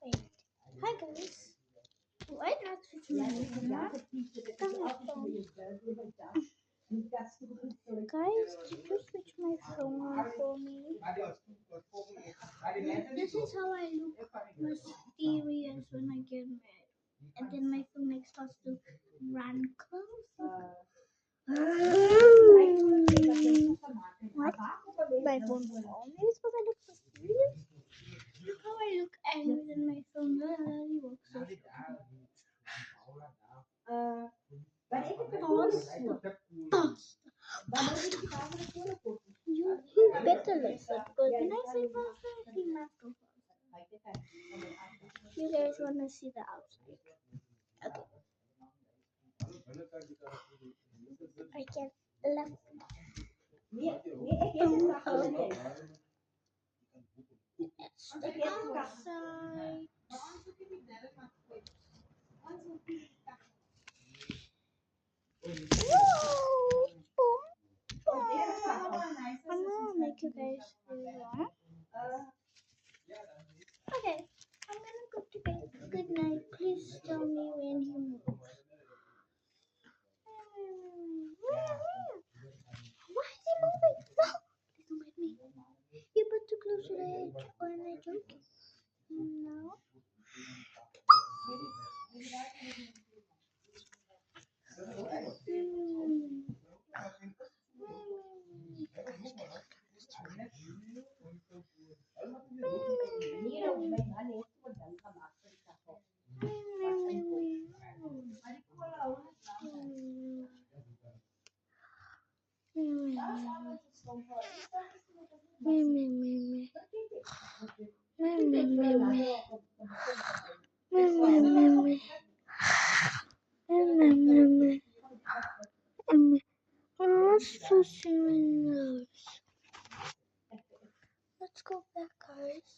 Wait. Hi guys. Why not switch my camera? Come on, phone. Guys, did you switch my phone on for me? This is how I look mysterious when I get mad. And then my phone like starts to run closer. What? My phone for me because I look so serious? Look how I look angry when my phone really works so fast. You better listen because when I say fast, he must go fast. You guys want to see the outside? Okay. I can left. It's the outside. I'm gonna make you guys feel warm. Okay, I'm gonna go to bed. Good night. Please tell me when he moves. Why is he moving? No! Please don't bite me. You put too close to the edge, or am I joking? No. Let's go back, guys.